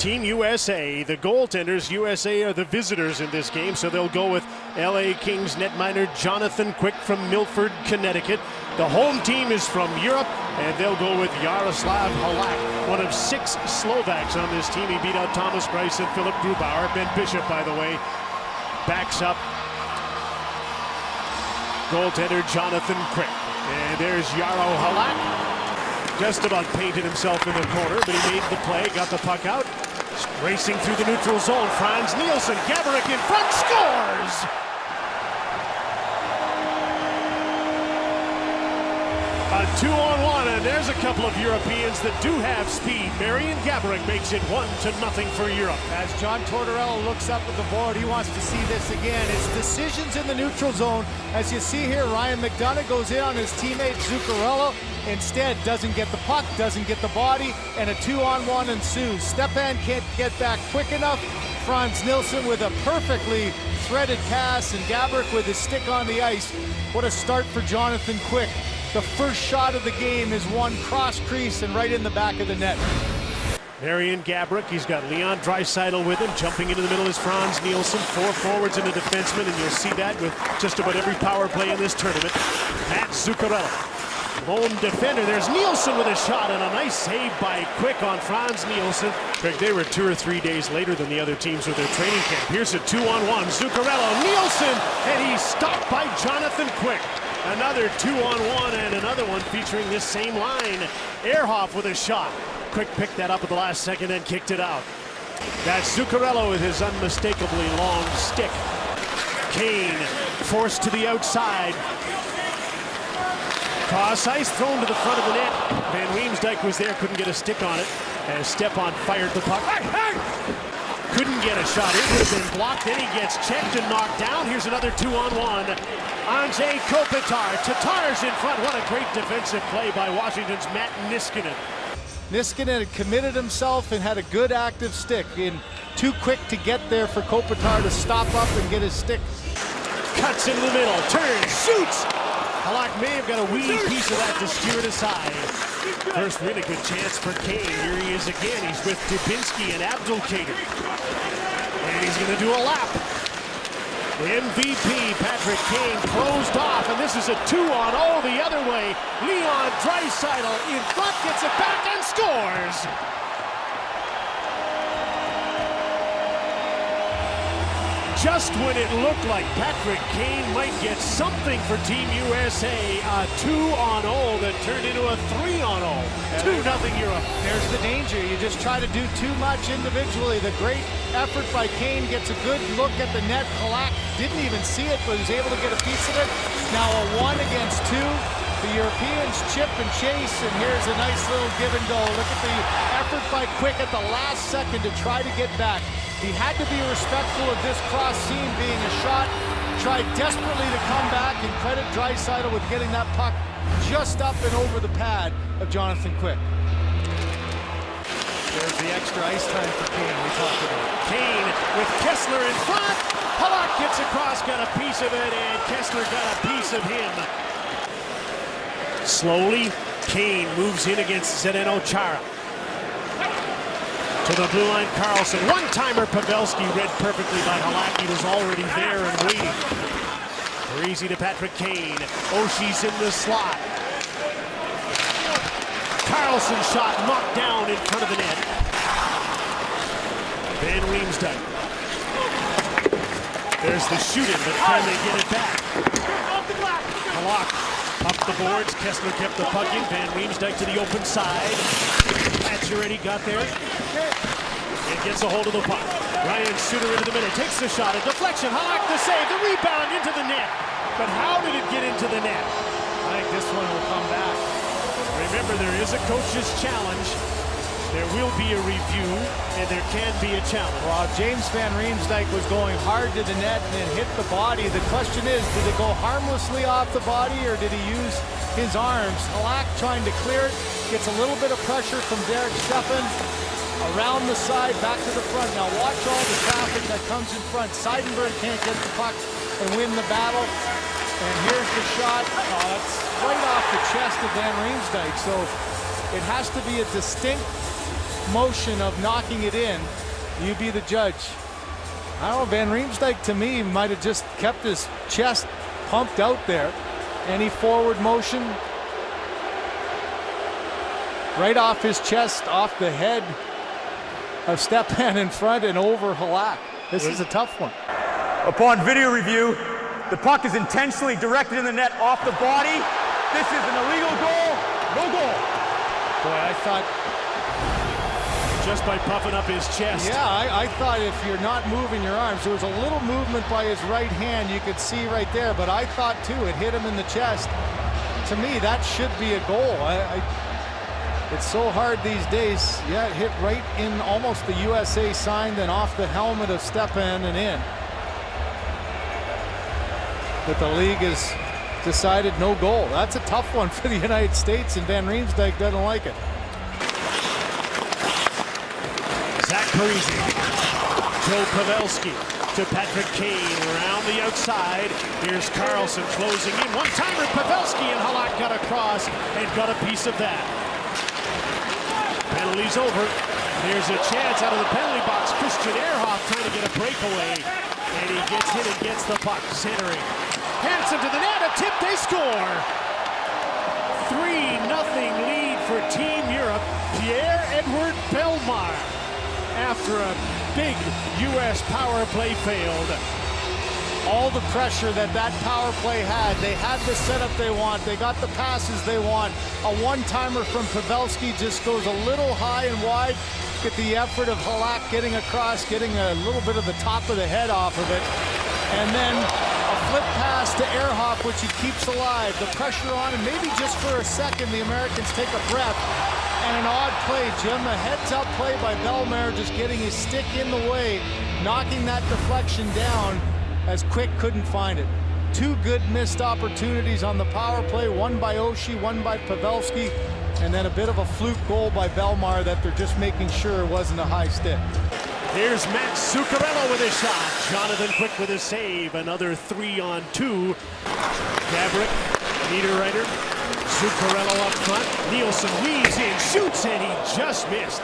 Team USA, the goaltenders. USA are the visitors in this game, so they'll go with LA Kings netminder Jonathan Quick from Milford, Connecticut. The home team is from Europe, and they'll go with Jaroslav Halak, one of 6 Slovaks on this team. He beat out Thomas Greiss and Philip Grubauer. Ben Bishop, by the way, backs up goaltender Jonathan Quick. And there's Jaro Halak. Just about painted himself in the corner, but he made the play, got the puck out. Racing through the neutral zone, Franz Nielsen, Gaborik in front, scores! A 2-on-1, and there's a couple of Europeans that do have speed. Marian Gaborik makes it 1-0 for Europe. As John Tortorella looks up at the board, he wants to see this again. It's decisions in the neutral zone. As you see here, Ryan McDonough goes in on his teammate Zuccarello. Instead, doesn't get the puck, doesn't get the body, and a 2-on-1 ensues. Stepan can't get back quick enough. Franz Nielsen with a perfectly threaded pass, and Gaborik with his stick on the ice. What a start for Jonathan Quick. The first shot of the game is one cross crease and right in the back of the net. Marian Gaborik, he's got Leon Draisaitl with him. Jumping into the middle is Franz Nielsen. 4 forwards and a defenseman, and you'll see that with just about every power play in this tournament. Matt Zuccarello, lone defender. There's Nielsen with a shot, and a nice save by Quick on Franz Nielsen. Greg, they were 2 or 3 days later than the other teams with their training camp. Here's a 2-on-1. Zuccarello, Nielsen, and he's stopped by Jonathan Quick. Another 2-on-1 and another one featuring this same line. Ehrhoff with a shot. Quick picked that up at the last second and kicked it out. That's Zuccarello with his unmistakably long stick. Kane forced to the outside. Cross ice thrown to the front of the net. Van Riemsdyk was there, couldn't get a stick on it. As Stepan fired the puck. Couldn't get a shot. It would have been blocked. Then he gets checked and knocked down. Here's another 2-on-1. Anze Kopitar. Tatar's in front. What a great defensive play by Washington's Matt Niskanen. Niskanen had committed himself and had a good active stick. And too quick to get there for Kopitar to stop up and get his stick. Cuts into the middle. Turns. Shoots. Halak may have got a wee piece of that to steer it aside. First really good chance for Kane. Here he is again. He's with Dubinsky and Abdelkader. And he's going to do a lap. The MVP, Patrick Kane, closed off, and this is a 2-on-0 the other way. Leon Draisaitl in front, gets it back and scores. Just when it looked like Patrick Kane might get something for Team USA, a 2-on-0 that turned into a 3-on-0. 2-0 Europe. There's the danger. You just try to do too much individually. The great effort by Kane gets a good look at the net. Halak didn't even see it, but was able to get a piece of it. Now a 1 against 2. The Europeans chip and chase, and here's a nice little give and go. Look at the effort by Quick at the last second to try to get back. He had to be respectful of this cross seam being a shot. Tried desperately to come back, and credit Draisaitl with getting that puck just up and over the pad of Jonathan Quick. There's the extra ice time for Kane we talked about. Kane with Kessler in front. Halak gets across, got a piece of it, and Kessler got a piece of him. Slowly, Kane moves in against Zdeno Chara. To the blue line, Carlson. One-timer, Pavelski read perfectly by Halak. He was already there and waiting. Easy to Patrick Kane. Oshie's in the slot. Carlson shot knocked down in front of the net. Van Riemsdyk. There's the shooting, but can they get it back? Halak up the boards. Kessler kept the puck in. Van Riemsdyk to the open side. Pacioretty got there. And gets a hold of the puck. Ryan Suter into the middle. Takes the shot. A deflection. Halak the save. The rebound into the net. But how did it get into the net? I think this one will come back. Remember, there is a coach's challenge. There will be a review, and there can be a challenge. Well, James Van Riemsdyk was going hard to the net and then hit the body. The question is, did it go harmlessly off the body, or did he use his arms? Halak trying to clear it, gets a little bit of pressure from Derek Stepan. Around the side, back to the front. Now watch all the traffic that comes in front. Seidenberg can't get the puck and win the battle. And here's the shot. It's right off the chest of Van Riemsdyk. So it has to be a distinct motion of knocking it in, you be the judge. I don't know, Van Riemsdyk to me might have just kept his chest pumped out there. Any forward motion, right off his chest, off the head of Stepan in front and over Halak. This is a tough one. Upon video review, the puck is intentionally directed in the net off the body. This is an illegal goal. No goal. Boy, I thought... Just by puffing up his chest. Yeah, I thought if you're not moving your arms, there was a little movement by his right hand you could see right there, but I thought too, it hit him in the chest. To me, that should be a goal. It's so hard these days. Yeah, it hit right in almost the USA sign, then off the helmet of Stepan and in. But the league has decided no goal. That's a tough one for the United States, and Van Riemsdyk doesn't like it. Zach Parise, Joe Pavelski to Patrick Kane around the outside. Here's Karlsson closing in. One-timer, Pavelski, and Halak got across and got a piece of that. Penalty's over. Here's a chance out of the penalty box. Christian Ehrhoff trying to get a breakaway. And he gets in and gets the puck, centering. Hansen to the net, a tip, they score! 3-0 lead for Team Europe. Pierre-Edouard Bellemare, after a big U.S. power play failed. All the pressure that power play had. They had the setup they want. They got the passes they want. A one-timer from Pavelski just goes a little high and wide. Get the effort of Halak getting across, getting a little bit of the top of the head off of it. And then a flip pass to Ehrhoff, which he keeps alive. The pressure on, and maybe just for a second, the Americans take a breath. And an odd play, Jim. A heads-up play by Bellemare, just getting his stick in the way, knocking that deflection down as Quick couldn't find it. Two good missed opportunities on the power play, one by Oshie, one by Pavelski, and then a bit of a fluke goal by Bellemare that they're just making sure it wasn't a high stick. Here's Matt Zuccarello with his shot. Jonathan Quick with his save. Another 3-on-2. Gaborik, Niederreiter, Zuccarello up front. Nielsen weaves in, shoots, and he just missed.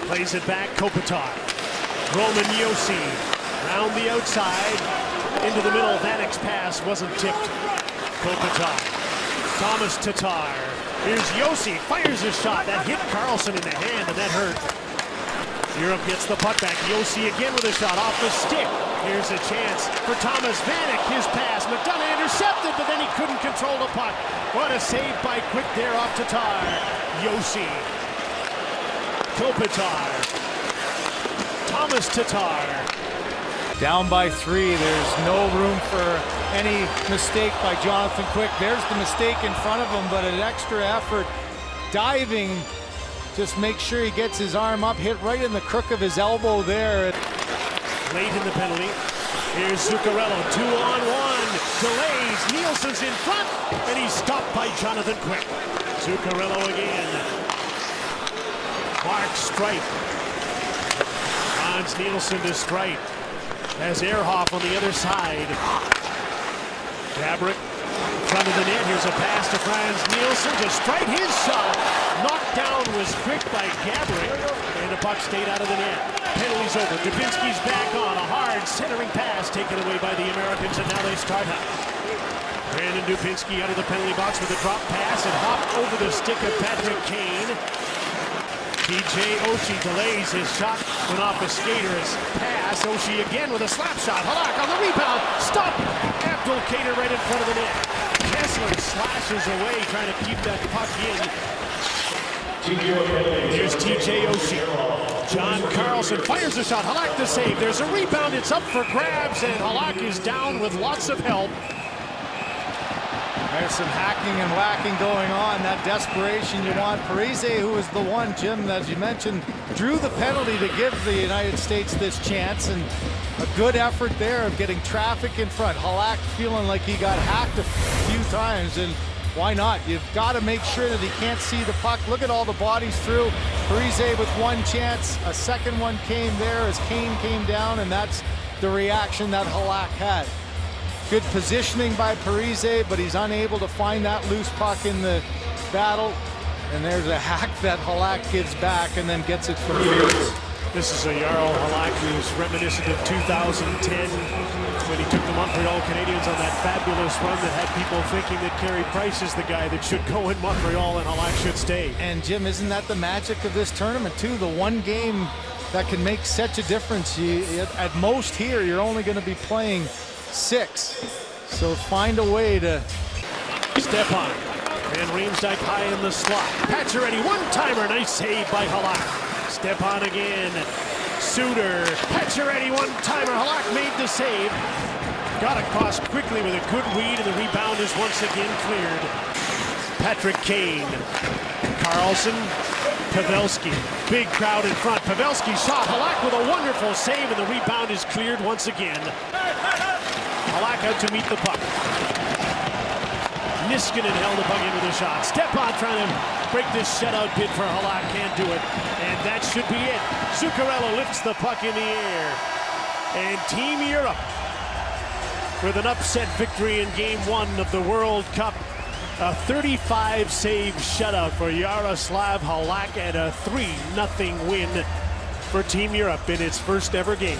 Plays it back, Kopitar. Roman Josi round the outside, into the middle. Vanek's pass wasn't tipped. Kopitar. Thomas Tatar. Here's Josi, fires a shot. That hit Karlsson in the hand, and that hurt. Europe gets the puck back. Josi again with a shot off the stick. Here's a chance for Thomas Vanek. His pass. McDonough intercepted, but then he couldn't control the puck. What a save by Quick there off Tatar. Josi. Kopitar. Thomas Tatar. Down by 3. There's no room for any mistake by Jonathan Quick. There's the mistake in front of him, but an extra effort. Diving. Just make sure he gets his arm up, hit right in the crook of his elbow there. Late in the penalty. Here's Zuccarello, 2-on-1. Delays, Nielsen's in front, and he's stopped by Jonathan Quick. Zuccarello again. Mark Streit. Hans Nielsen to Streit. Has Ehrhoff on the other side. Gaborik, front of the net. Here's a pass to Frans Nielsen to Streit. His shot knocked down was Quick by Gaborik, and the puck stayed out of the net. Penalty's over. Dubinsky's back on. A hard centering pass taken away by the Americans, and now they start out. Brandon Dubinsky out of the penalty box with a drop pass and hopped over the stick of Patrick Kane. TJ Oshie delays his shot, went off a skater's pass. Oshie again with a slap shot. Halak on the rebound. Stop! Abdul Kader right in front of the net. Kessler slashes away, trying to keep that puck in. Here's TJ Oshie. John Karlsson fires a shot. Halak the save. There's a rebound. It's up for grabs, and Halak is down with lots of help. There's some hacking and whacking going on. That desperation you want. Parise, who was the one, Jim, as you mentioned, drew the penalty to give the United States this chance, and a good effort there of getting traffic in front. Halak feeling like he got hacked a few times, and why not? You've got to make sure that he can't see the puck. Look at all the bodies through. Parise with one chance. A second one came there as Kane came down, and that's the reaction that Halak had. Good positioning by Parise, but he's unable to find that loose puck in the battle. And there's a hack that Halak gives back and then gets it from Pierce. This is a Jarl Halak who's reminiscent of 2010 when he took the Montreal Canadiens on that fabulous run that had people thinking that Carey Price is the guy that should go in Montreal and Halak should stay. And Jim, isn't that the magic of this tournament too? The one game that can make such a difference. At most here, you're only going to be playing 6. So find a way to step on. Van Riemsdyk high in the slot. Pacioretty, one-timer, nice save by Halak. Step on again. Suter, Pacioretty, one-timer. Halak made the save. Got across quickly with a good read, and the rebound is once again cleared. Patrick Kane, Carlson, Pavelski. Big crowd in front. Pavelski shot. Halak with a wonderful save, and the rebound is cleared once again. Halak out to meet the puck. Niskanen held the puck into the shot. Stepan trying to break this shutout bid for Halak. Can't do it. And that should be it. Zuccarello lifts the puck in the air. And Team Europe with an upset victory in Game 1 of the World Cup. A 35-save shutout for Jaroslav Halak and a 3-0 win for Team Europe in its first ever game.